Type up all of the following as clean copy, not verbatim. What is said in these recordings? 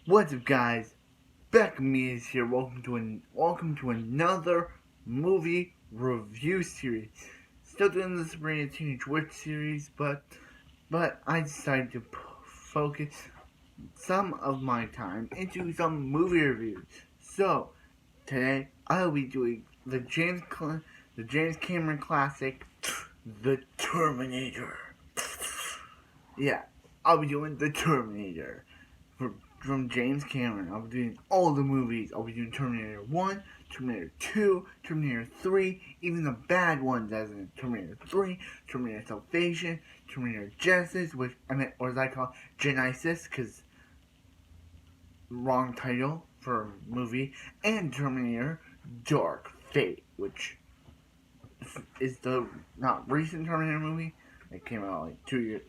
What's up, guys? Back me is here. Welcome to another movie review series. Still doing the Sabrina Teenage Witch series, but I decided to focus some of my time into some movie reviews. So today I'll be doing the James Cameron classic, The Terminator. Yeah, I'll be doing The Terminator from James Cameron. I'll be doing all the movies. I'll be doing Terminator 1, Terminator 2, Terminator 3, even the bad ones as in Terminator 3, Terminator Salvation, Terminator Genesis, or as I call Genesis, because wrong title for a movie, and Terminator Dark Fate, which is the not recent Terminator movie. It came out like 2 years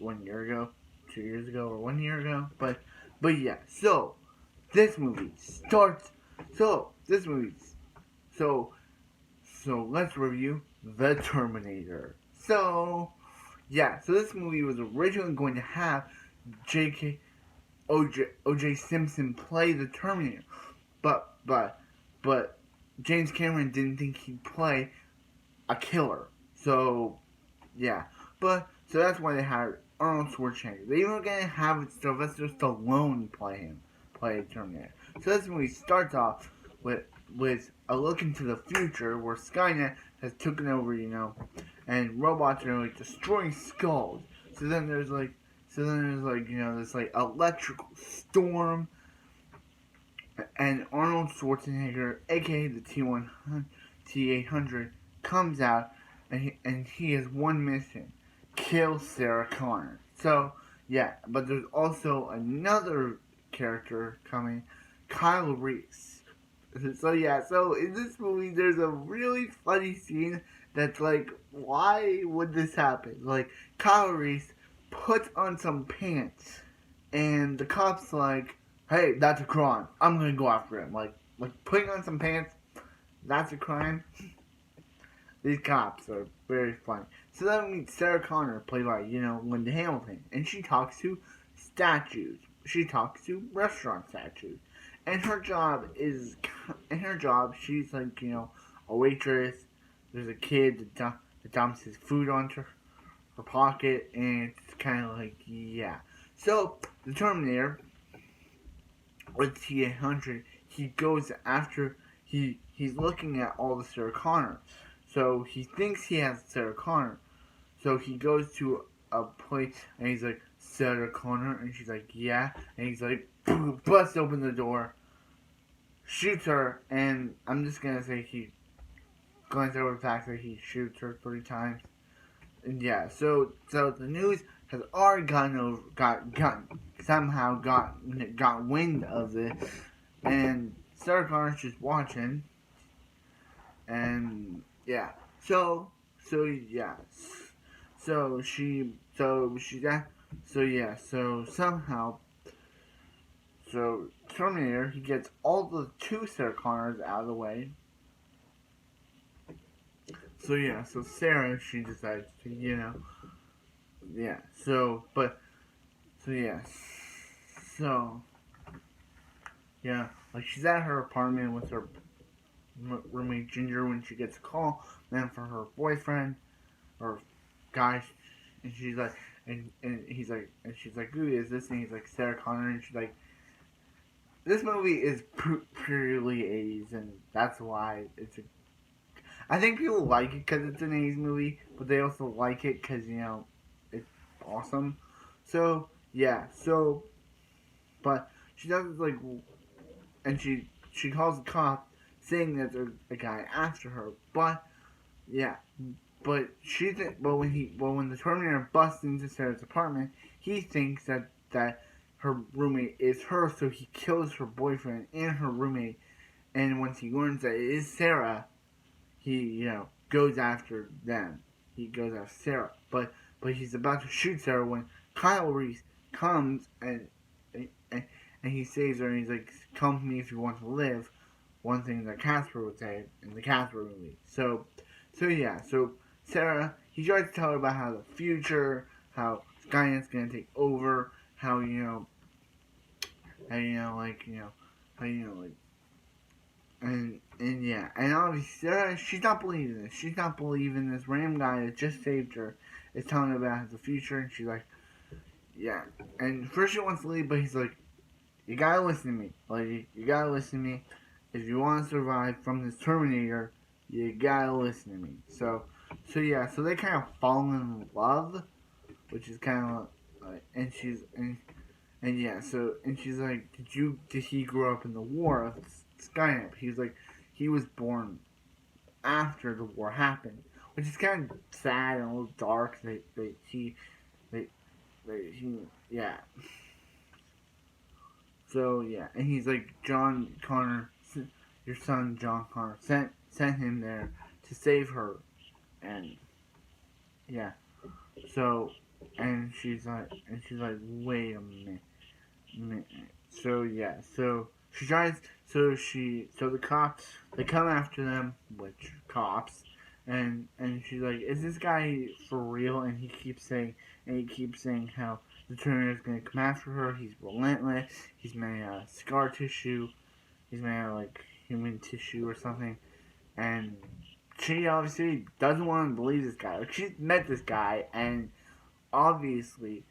ago, or 1 year ago, but yeah, so this movie starts. So let's review The Terminator. So this movie was originally going to have O.J. Simpson play the Terminator, but James Cameron didn't think he'd play a killer. So that's why they hired Arnold Schwarzenegger. They were gonna have Sylvester Stallone play Terminator. So this movie starts off with a look into the future where Skynet has taken over, and robots are like destroying skulls. So then there's this like electrical storm, and Arnold Schwarzenegger, aka the T-800, comes out, and he has one mission: kill Sarah Connor. So but there's also another character coming, Kyle Reese. So in this movie there's a really funny scene that's like, why would this happen? Like, Kyle Reese puts on some pants, and the cop's like, hey, that's a crime. I'm gonna go after him. Like putting on some pants, that's a crime. These cops are very funny. So then we meet Sarah Connor, played by, Linda Hamilton. And she talks to statues. She talks to restaurant statues. And her job, she's like, a waitress. There's a kid that dumps his food onto her pocket. And it's kind of like, yeah. So, the Terminator, with T-800, he goes after, he's looking at all the Sarah Connor. So he thinks he has Sarah Connor. So he goes to a place and he's like, Sarah Connor? And she's like, yeah. And he's like, busts open the door, shoots her, and I'm just gonna say he glanced over the fact that he shoots her 3 times. And so the news has already got wind of this, and Sarah Connor's just watching, and so somehow, Terminator, he gets all the 2 Sarah Connors out of the way. So Sarah, she decides to, like, she's at her apartment with her roommate Ginger when she gets a call then for her boyfriend or guy, and she's like, and she's like, who is this? And he's like, Sarah Connor. And she's like, this movie is purely 80s, and that's why I think people like it because it's an 80s movie, but they also like it because, it's awesome. But she does, like, and she calls the cop saying that there's a guy after her, but when the Terminator busts into Sarah's apartment, he thinks that her roommate is her, so he kills her boyfriend and her roommate. And once he learns that it is Sarah, he goes after them. He goes after Sarah, but he's about to shoot Sarah when Kyle Reese comes and he saves her, and he's like, "Come to me if you want to live." One thing that Casper would say in the Casper movie. So Sarah, he tries to tell her about how the future, how Skynet's gonna take over, how how how and yeah, and obviously she's not believing this. She's not believing this random guy that just saved her is telling her about the future, and she's like, yeah. And first she wants to leave, but he's like, you gotta listen to me, lady. You gotta listen to me. If you want to survive from this Terminator, you gotta listen to me. So yeah, so they kind of fall in love, which is kind of like, and yeah, so and she's like, did he grow up in the war of Skynet? He's like, he was born after the war happened, which is kind of sad and a little dark that he yeah. So yeah, and he's like, John Connor, your son John Connor sent him there to save her, and yeah. So and she's like, wait a minute. So yeah, so she tries. So the cops they come after them, which cops, and she's like, is this guy for real? And he keeps saying how the Terminator's gonna come after her. He's relentless. He's made out of scar tissue. He's made out of like human tissue or something. And she obviously doesn't want to believe this guy. Like, she's met this guy, and obviously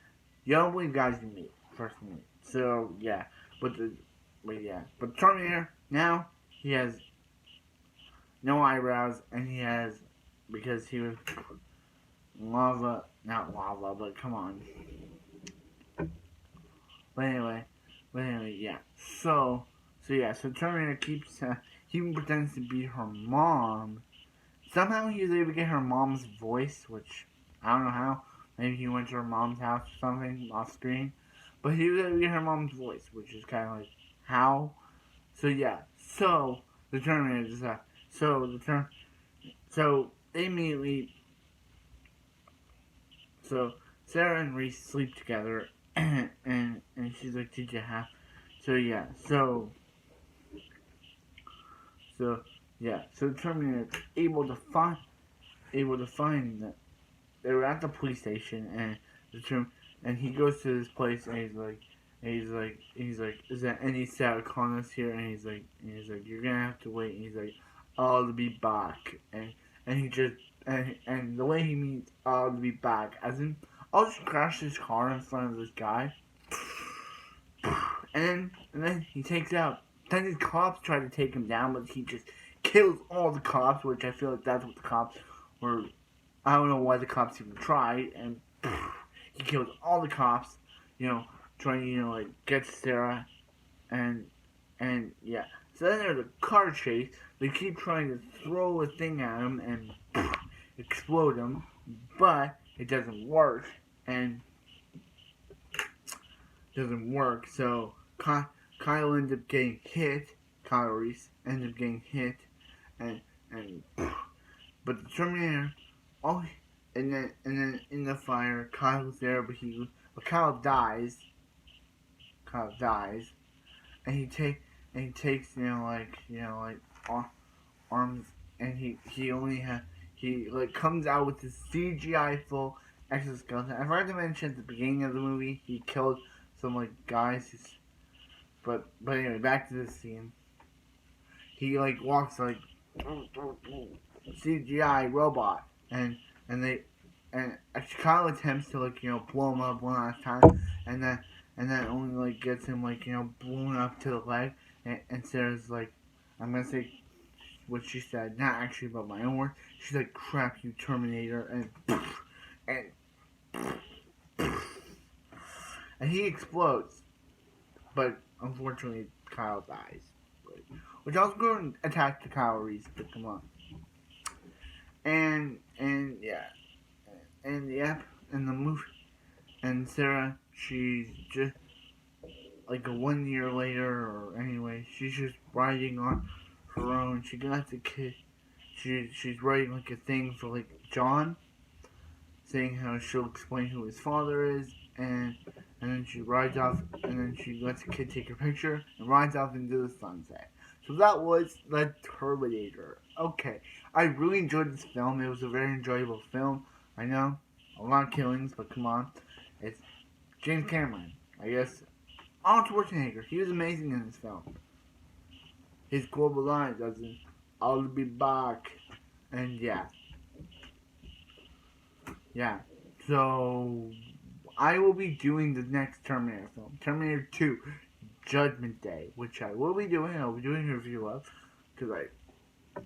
you don't believe guys you meet first meet. So yeah, but the but Terminator now he has no eyebrows, and he has because he was lava, not lava, but come on. But anyway, yeah. So Terminator keeps he even pretends to be her mom. Somehow he was able to get her mom's voice, which I don't know how. Maybe he went to her mom's house or something off screen. But he was able to get her mom's voice, which is kind of like, how? So yeah, so the Terminator just so they immediately, so Sarah and Reese sleep together, and she's like, did you have, so yeah, so yeah, so the Terminator is able to find that they were at the police station, and and he goes to this place, and he's like, is there any Sarah Connors here? And he's like, you're gonna have to wait. And he's like, I'll be back, and he just and the way he means I'll be back, as in I'll just crash this car in front of this guy, and then he takes out. Then his cops try to take him down, but he just kills all the cops, which I feel like that's what the cops were. I don't know why the cops even tried, and he kills all the cops, trying to, like, get Sarah, and yeah. So then there's a car chase. They keep trying to throw a thing at him and explode him, but it doesn't work, so Kyle ends up getting hit, Kyle Reese ends up getting hit, and but the Terminator, and then in the fire, Kyle's there, but Kyle dies. And he takes arms, and he like comes out with this CGI full exoskeleton. I forgot to mention at the beginning of the movie he killed some like guys, but anyway, back to this scene. He like walks like CGI robot, and they and Kyle attempts to like blow him up one last time, and that only like gets him like blown up to the leg, and Sarah's like, I'm gonna say what she said, not actually about my own words. She's like, crap, you Terminator, and he explodes, but unfortunately Kyle dies, which I was going to attack the Kyle Reese, but come on. And yeah, and the movie, and Sarah, she's just like a 1 year later, or anyway, she's just writing on her own. She got the kid. She's writing like a thing for like John, saying how she'll explain who his father is, and then she rides off, and then she lets the kid take her picture and rides off into the sunset. So that was The Terminator. Okay, I really enjoyed this film. It was a very enjoyable film. I know, a lot of killings, but come on. It's James Cameron. I guess Arnold Schwarzenegger, he was amazing in this film. His global line doesn't, I'll be back. And yeah. So, I will be doing the next Terminator film, Terminator 2, Judgment Day, which I will be doing. I'll be doing a review of, because I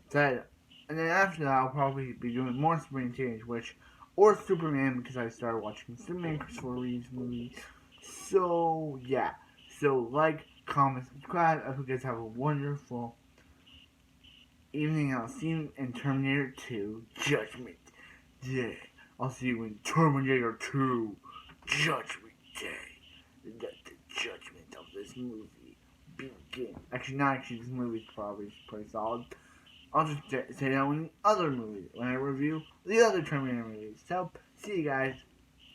said, and then after that, I'll probably be doing more Superman Teenage Witch, or Superman, because I started watching Superman Christopher Reeve's movies. So, yeah. So, like, comment, subscribe. I hope you guys have a wonderful evening. I'll see you in Terminator 2, Judgment Day. I'll see you in Terminator 2, Judgment Day. Let the judgment of this movie begin. Actually, not actually. This movie's probably pretty solid. I'll just say that when other movies, when I review the other Terminator movies. So, see you guys.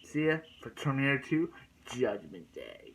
See ya for Terminator 2, Judgment Day.